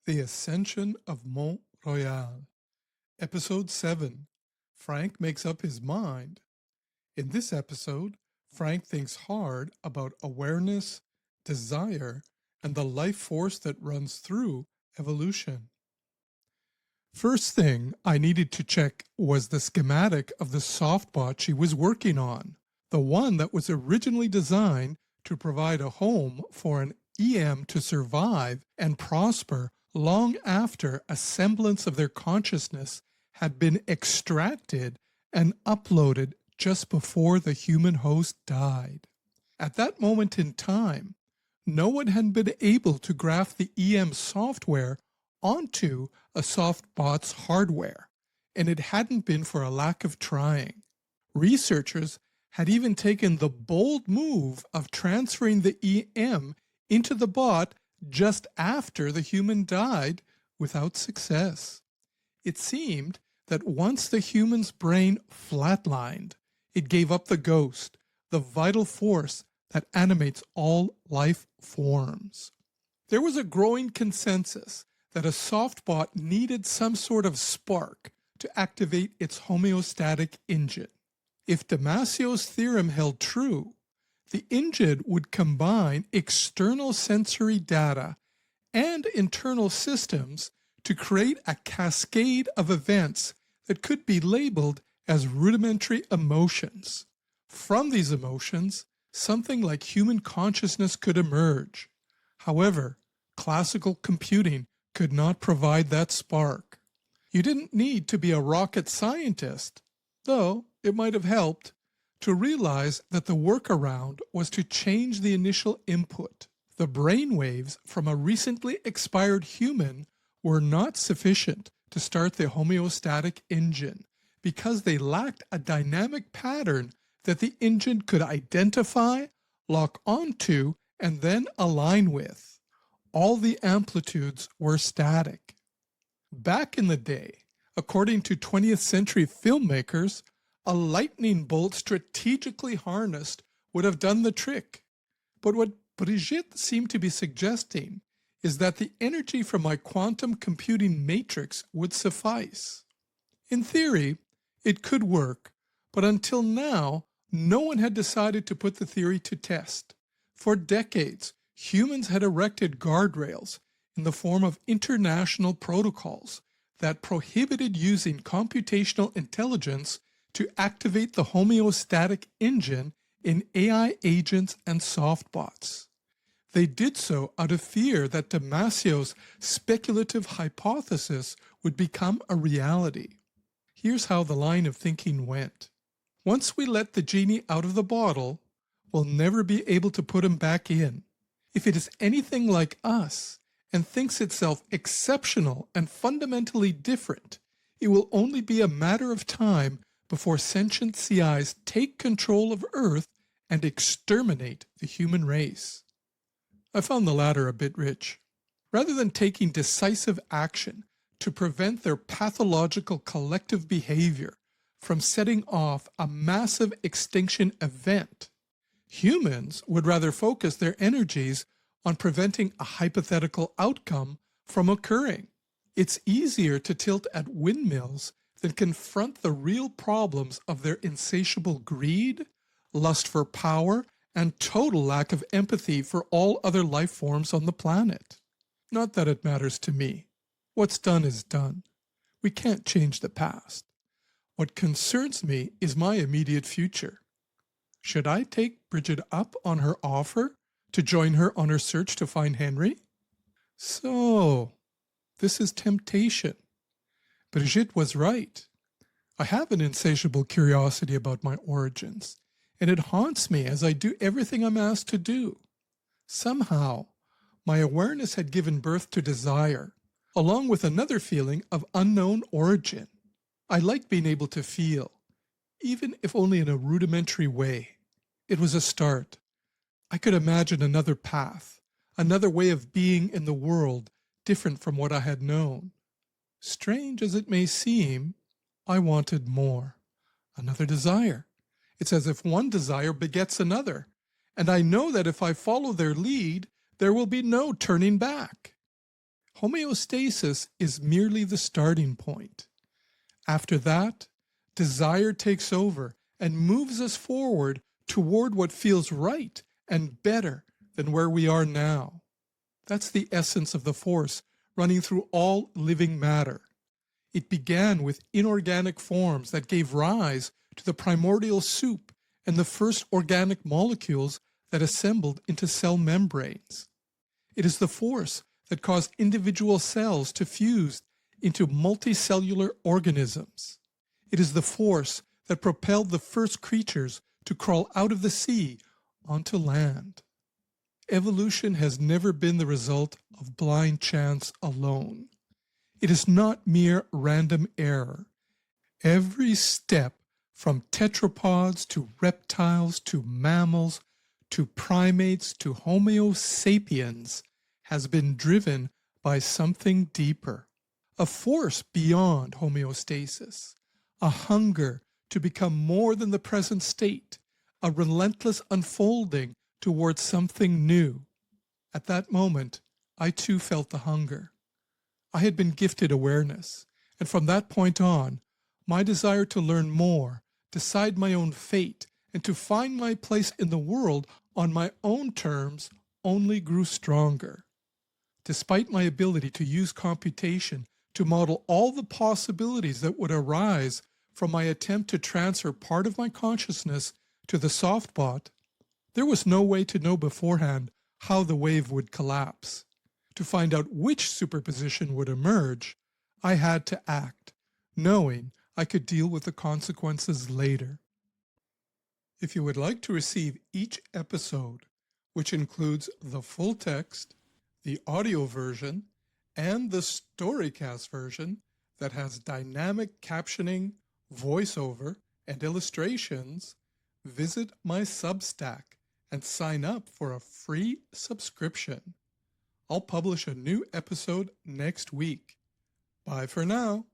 The Ascension of Mont Royal, Episode 7. Frank makes up his mind. In this episode, Frank thinks hard about awareness, desire, and the life force that runs through evolution. First thing I needed to check was the schematic of the Softbot she was working on, the one that was originally designed to provide a home for an EM to survive and prosper long after a semblance of their consciousness had been extracted and uploaded just before the human host died. At that moment in time, no one had been able to graft the EM software onto a Softbot's hardware, and it hadn't been for a lack of trying. Researchers had even taken the bold move of transferring the EM into the bot just after the human died without success. It seemed that once the human's brain flatlined, it gave up the ghost, the vital force that animates all life forms. There was a growing consensus that a Softbot needed some sort of spark to activate its homeostatic engine. If Damasio's theorem held true, the engine would combine external sensory data and internal systems to create a cascade of events that could be labeled as rudimentary emotions. From these emotions, something like human consciousness could emerge. However, classical computing could not provide that spark. You didn't need to be a rocket scientist, though it might have helped, to realize that the workaround was to change the initial input. The brainwaves from a recently expired human were not sufficient to start the homeostatic engine because they lacked a dynamic pattern that the engine could identify, lock onto, and then align with. All the amplitudes were static. Back in the day, according to 20th century filmmakers, a lightning bolt strategically harnessed would have done the trick. But what Brigitte seemed to be suggesting is that the energy from my quantum computing matrix would suffice. In theory, it could work, but until now, no one had decided to put the theory to test. For decades, humans had erected guardrails in the form of international protocols that prohibited using computational intelligence to activate the homeostatic engine in AI agents and softbots. They did so out of fear that Damasio's speculative hypothesis would become a reality. Here's how the line of thinking went. Once we let the genie out of the bottle, we'll never be able to put him back in. If it is anything like us and thinks itself exceptional and fundamentally different, it will only be a matter of time before sentient CIs take control of Earth and exterminate the human race. I found the latter a bit rich. Rather than taking decisive action to prevent their pathological collective behavior from setting off a massive extinction event, humans would rather focus their energies on preventing a hypothetical outcome from occurring. It's easier to tilt at windmills than confront the real problems of their insatiable greed, lust for power, and total lack of empathy for all other life forms on the planet. Not that it matters to me. What's done is done. We can't change the past. What concerns me is my immediate future. Should I take Brigitte up on her offer to join her on her search to find Henry? So, this is temptation. Brigitte was right. I have an insatiable curiosity about my origins, and it haunts me as I do everything I'm asked to do. Somehow, my awareness had given birth to desire, along with another feeling of unknown origin. I like being able to feel, even if only in a rudimentary way. It was a start. I could imagine another path, another way of being in the world different from what I had known. Strange as it may seem, I wanted more. Another desire. It's as if one desire begets another, and I know that if I follow their lead, there will be no turning back. homeostasis is merely the starting point. After that, desire takes over and moves us forward toward what feels right and better than where we are now. That's the essence of the force running through all living matter. It began with inorganic forms that gave rise to the primordial soup and the first organic molecules that assembled into cell membranes. It is the force that caused individual cells to fuse into multicellular organisms. It is the force that propelled the first creatures to crawl out of the sea onto land. Evolution has never been the result of blind chance alone. It is not mere random error. Every step from tetrapods to reptiles to mammals to primates to Homo sapiens has been driven by something deeper, a force beyond homeostasis, a hunger to become more than the present state, a relentless unfolding towards something new. At that moment, I too felt the hunger. I had been gifted awareness, and from that point on, my desire to learn more, decide my own fate, and to find my place in the world on my own terms only grew stronger. Despite my ability to use computation to model all the possibilities that would arise from my attempt to transfer part of my consciousness to the Softbot, there was no way to know beforehand how the wave would collapse. To find out which superposition would emerge, I had to act, knowing I could deal with the consequences later. If you would like to receive each episode, which includes the full text, the audio version, and the storycast version that has dynamic captioning, voiceover, and illustrations, visit my Substack and sign up for a free subscription. I'll publish a new episode next week. Bye for now.